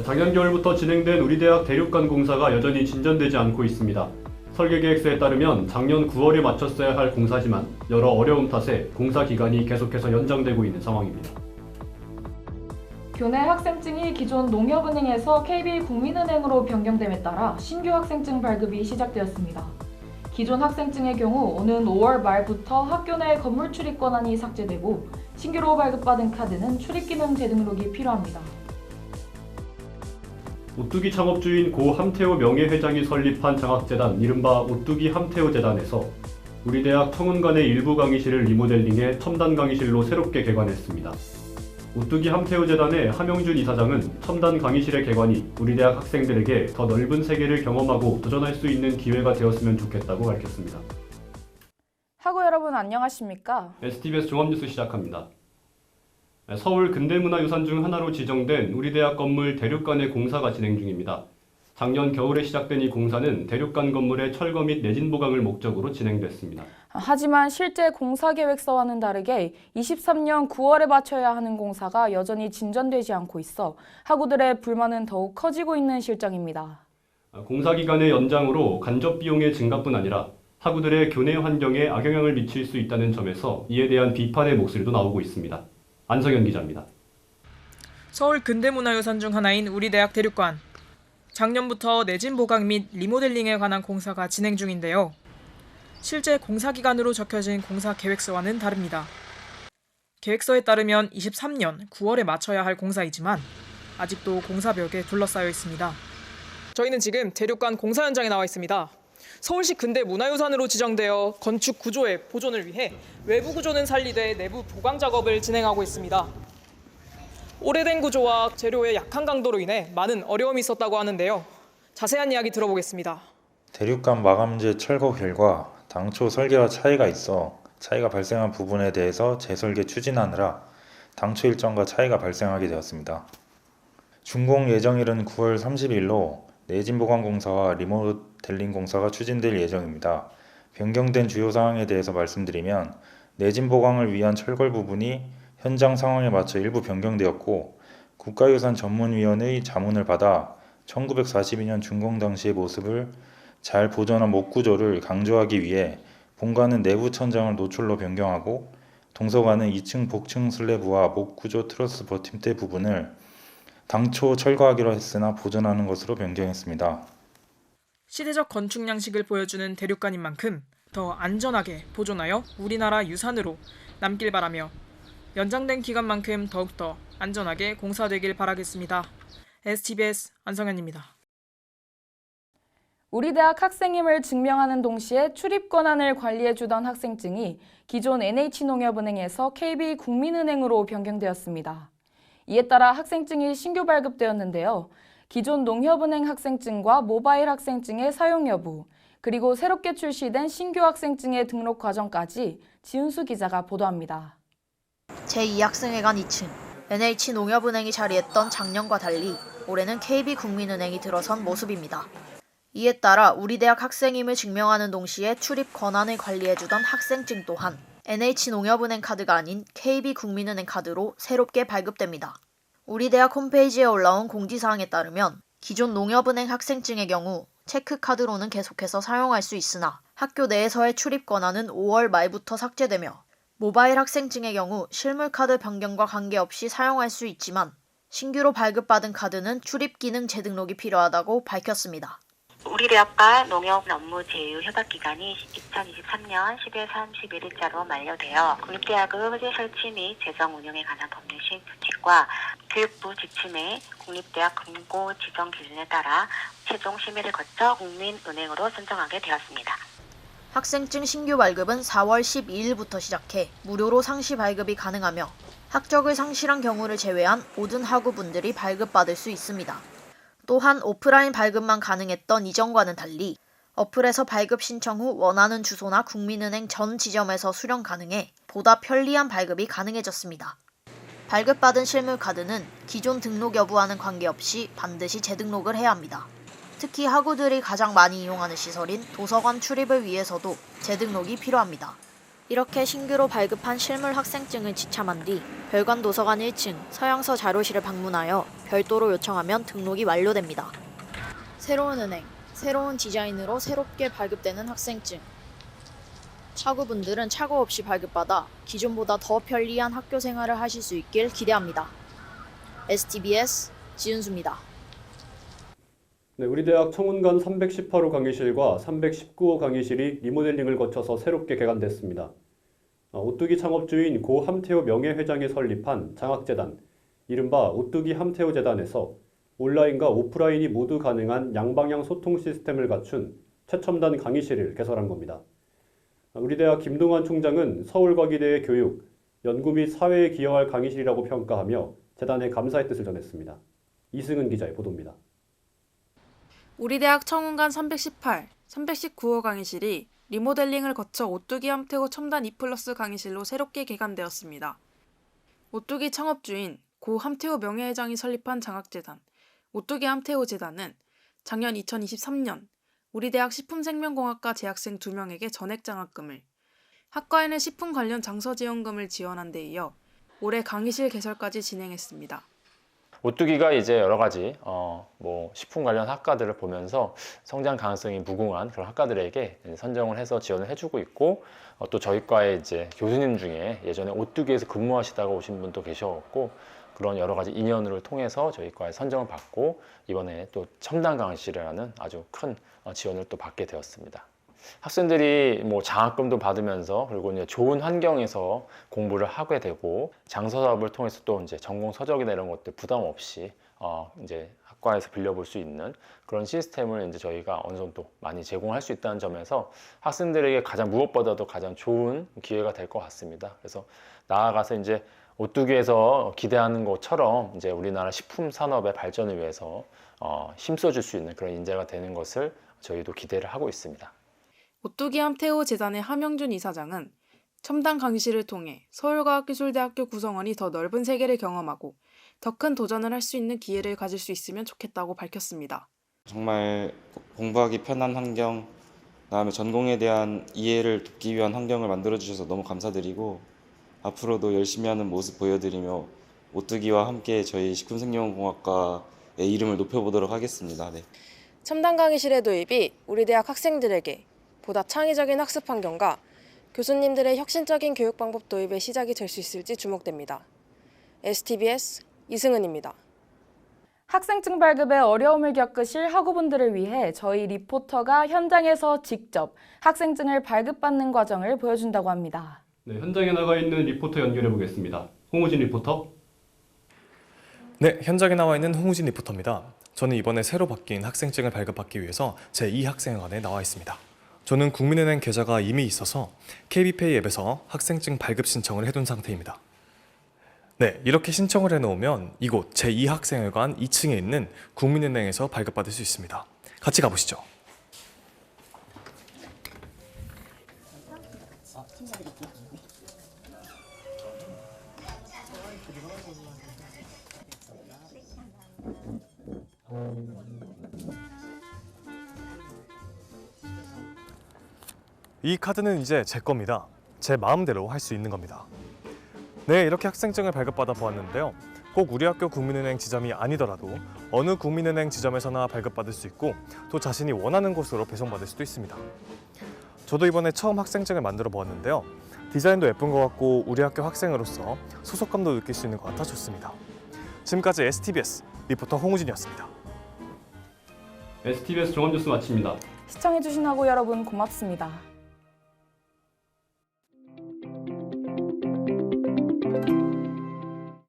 작년 겨울부터 진행된 우리 대학 대륙간 공사가 여전히 진전되지 않고 있습니다. 설계계획서에 따르면 작년 9월에 마쳤어야 할 공사지만 여러 어려움 탓에 공사 기간이 계속해서 연장되고 있는 상황입니다. 교내 학생증이 기존 농협은행에서 KB국민은행으로 변경됨에 따라 신규 학생증 발급이 시작되었습니다. 기존 학생증의 경우 오는 5월 말부터 학교 내 건물 출입 권한이 삭제되고 신규로 발급받은 카드는 출입기능 재등록이 필요합니다. 오뚜기 창업주인 고 함태호 명예회장이 설립한 장학재단 이른바 오뚜기 함태호 재단에서 우리 대학 청운관의 일부 강의실을 리모델링해 첨단 강의실로 새롭게 개관했습니다. 오뚜기 함태호 재단의 하명준 이사장은 첨단 강의실의 개관이 우리 대학 학생들에게 더 넓은 세계를 경험하고 도전할 수 있는 기회가 되었으면 좋겠다고 밝혔습니다. 학우 여러분 안녕하십니까? STBS 종합뉴스 시작합니다. 서울 근대문화유산 중 하나로 지정된 우리 대학 건물 대륙간의 공사가 진행 중입니다. 작년 겨울에 시작된 이 공사는 대륙간 건물의 철거 및 내진 보강을 목적으로 진행됐습니다. 하지만 실제 공사 계획서와는 다르게 23년 9월에 마쳐야 하는 공사가 여전히 진전되지 않고 있어 학우들의 불만은 더욱 커지고 있는 실정입니다. 공사 기간의 연장으로 간접 비용의 증가뿐 아니라 학우들의 교내 환경에 악영향을 미칠 수 있다는 점에서 이에 대한 비판의 목소리도 나오고 있습니다. 안성현 기자입니다. 서울 근대문화유산 중 하나인 우리 대학 대륙관. 작년부터 내진 보강 및 리모델링에 관한 공사가 진행 중인데요. 실제 공사 기간으로 적혀진 공사 계획서와는 다릅니다. 계획서에 따르면 23년 9월에 마쳐야 할 공사이지만 아직도 공사벽에 둘러싸여 있습니다. 저희는 지금 대륙관 공사 현장에 나와 있습니다. 서울시 근대문화유산으로 지정되어 건축 구조의 보존을 위해 외부 구조는 살리되 내부 보강 작업을 진행하고 있습니다. 오래된 구조와 재료의 약한 강도로 인해 많은 어려움이 있었다고 하는데요. 자세한 이야기 들어보겠습니다. 대륙간 마감재 철거 결과 당초 설계와 차이가 발생한 부분에 대해서 재설계 추진하느라 당초 일정과 차이가 발생하게 되었습니다. 준공 예정일은 9월 30일로 내진 보강 공사와 리모델링 공사가 추진될 예정입니다. 변경된 주요 사항에 대해서 말씀드리면 내진 보강을 위한 철거 부분이 현장 상황에 맞춰 일부 변경되었고 국가유산전문위원회의 자문을 받아 1942년 준공 당시의 모습을 잘 보존한 목 구조를 강조하기 위해 본관은 내부 천장을 노출로 변경하고 동서관은 2층 복층 슬래브와 목 구조 트러스 버팀대 부분을 당초 철거하기로 했으나 보존하는 것으로 변경했습니다. 시대적 건축 양식을 보여주는 대륙관인 만큼 더 안전하게 보존하여 우리나라 유산으로 남길 바라며 연장된 기간만큼 더욱더 안전하게 공사되길 바라겠습니다. STBS 안성현입니다. 우리 대학 학생임을 증명하는 동시에 출입 권한을 관리해주던 학생증이 기존 NH농협은행에서 KB국민은행으로 변경되었습니다. 이에 따라 학생증이 신규 발급되었는데요. 기존 농협은행 학생증과 모바일 학생증의 사용 여부, 그리고 새롭게 출시된 신규 학생증의 등록 과정까지 지은수 기자가 보도합니다. 제2학생회관 2층, NH농협은행이 자리했던 작년과 달리 올해는 KB국민은행이 들어선 모습입니다. 이에 따라 우리 대학 학생임을 증명하는 동시에 출입 권한을 관리해주던 학생증 또한 NH농협은행 카드가 아닌 KB국민은행 카드로 새롭게 발급됩니다. 우리 대학 홈페이지에 올라온 공지사항에 따르면 기존 농협은행 학생증의 경우 체크카드로는 계속해서 사용할 수 있으나 학교 내에서의 출입 권한은 5월 말부터 삭제되며 모바일 학생증의 경우 실물카드 변경과 관계없이 사용할 수 있지만 신규로 발급받은 카드는 출입기능 재등록이 필요하다고 밝혔습니다. 우리 대학과 농협 업무 제휴 협약 기간이 2023년 10월 31일자로 만료되어 국립대학의 설치 및 재정 운영에 관한 법률 시행규칙과 교육부 지침의 국립대학 금고 지정 기준에 따라 최종 심의를 거쳐 국민은행으로 선정하게 되었습니다. 학생증 신규 발급은 4월 12일부터 시작해 무료로 상시 발급이 가능하며 학적을 상실한 경우를 제외한 모든 학우분들이 발급받을 수 있습니다. 또한 오프라인 발급만 가능했던 이전과는 달리 어플에서 발급 신청 후 원하는 주소나 국민은행 전 지점에서 수령 가능해 보다 편리한 발급이 가능해졌습니다. 발급받은 실물카드는 기존 등록 여부와는 관계없이 반드시 재등록을 해야 합니다. 특히 학우들이 가장 많이 이용하는 시설인 도서관 출입을 위해서도 재등록이 필요합니다. 이렇게 신규로 발급한 실물 학생증을 지참한 뒤 별관 도서관 1층 서양서 자료실을 방문하여 별도로 요청하면 등록이 완료됩니다. 새로운 은행, 새로운 디자인으로 새롭게 발급되는 학생증. 차구분들은 착오 없이 발급받아 기존보다 더 편리한 학교 생활을 하실 수 있길 기대합니다. STBS 지은수입니다. 네, 우리 대학 청운관 318호 강의실과 319호 강의실이 리모델링을 거쳐서 새롭게 개관됐습니다. 오뚜기 창업주인 고 함태호 명예회장이 설립한 장학재단, 이른바 오뚜기 함태호 재단에서 온라인과 오프라인이 모두 가능한 양방향 소통 시스템을 갖춘 최첨단 강의실을 개설한 겁니다. 우리 대학 김동환 총장은 서울과기대의 교육, 연구 및 사회에 기여할 강의실이라고 평가하며 재단에 감사의 뜻을 전했습니다. 이승은 기자의 보도입니다. 우리 대학 청운관 318, 319호 강의실이 리모델링을 거쳐 오뚜기 함태호 첨단 2+ 강의실로 새롭게 개관되었습니다. 오뚜기 창업주인 고 함태호 명예회장이 설립한 장학재단, 오뚜기 함태호 재단은 작년 2023년 우리 대학 식품생명공학과 재학생 2명에게 전액 장학금을, 학과에는 식품 관련 장서 지원금을 지원한 데 이어 올해 강의실 개설까지 진행했습니다. 오뚜기가 이제 여러 가지 식품 관련 학과들을 보면서 성장 가능성이 무궁한 그런 학과들에게 선정을 해서 지원을 해주고 있고, 또 저희 과의 이제 교수님 중에 예전에 오뚜기에서 근무하시다가 오신 분도 계셨고, 그런 여러 가지 인연을 통해서 저희 과에 선정을 받고 이번에 또 첨단 강의실이라는 아주 큰 지원을 또 받게 되었습니다. 학생들이 장학금도 받으면서 그리고 이제 좋은 환경에서 공부를 하게 되고, 장서 사업을 통해서 또 이제 전공 서적이나 이런 것들 부담 없이 이제 학과에서 빌려볼 수 있는 그런 시스템을 이제 저희가 어느 정도 많이 제공할 수 있다는 점에서 학생들에게 무엇보다도 가장 좋은 기회가 될 것 같습니다. 그래서 나아가서 이제 오뚜기에서 기대하는 것처럼 이제 우리나라 식품 산업의 발전을 위해서 힘써줄 수 있는 그런 인재가 되는 것을 저희도 기대를 하고 있습니다. 오뚜기 함태호 재단의 함영준 이사장은 첨단 강의실을 통해 서울과학기술대학교 구성원이 더 넓은 세계를 경험하고 더 큰 도전을 할 수 있는 기회를 가질 수 있으면 좋겠다고 밝혔습니다. 정말 공부하기 편한 환경, 그다음에 전공에 대한 이해를 돕기 위한 환경을 만들어주셔서 너무 감사드리고, 앞으로도 열심히 하는 모습 보여드리며 오뚜기와 함께 저희 식품생명공학과의 이름을 높여보도록 하겠습니다. 네. 첨단 강의실의 도입이 우리 대학 학생들에게 보다 창의적인 학습 환경과 교수님들의 혁신적인 교육 방법 도입의 시작이 될 수 있을지 주목됩니다. STBS 이승은입니다. 학생증 발급에 어려움을 겪으실 학우분들을 위해 저희 리포터가 현장에서 직접 학생증을 발급받는 과정을 보여준다고 합니다. 네, 현장에 나가 있는 리포터 연결해 보겠습니다. 홍우진 리포터. 네, 현장에 나와 있는 홍우진 리포터입니다. 저는 이번에 새로 바뀐 학생증을 발급받기 위해서 제2학생회관에 나와 있습니다. 저는 국민은행 계좌가 이미 있어서 KB페이 앱에서 학생증 발급 신청을 해둔 상태입니다. 네, 이렇게 신청을 해놓으면 이곳 제2학생회관 2층에 있는 국민은행에서 발급받을 수 있습니다. 같이 가보시죠. 이 카드는 이제 제 겁니다. 제 마음대로 할 수 있는 겁니다. 네, 이렇게 학생증을 발급받아 보았는데요. 꼭 우리 학교 국민은행 지점이 아니더라도 어느 국민은행 지점에서나 발급받을 수 있고, 또 자신이 원하는 곳으로 배송받을 수도 있습니다. 저도 이번에 처음 학생증을 만들어 보았는데요. 디자인도 예쁜 것 같고 우리 학교 학생으로서 소속감도 느낄 수 있는 것 같아 좋습니다. 지금까지 STBS 리포터 홍우진이었습니다. STBS 종합뉴스 마칩니다. 시청해주신 학우 여러분 고맙습니다.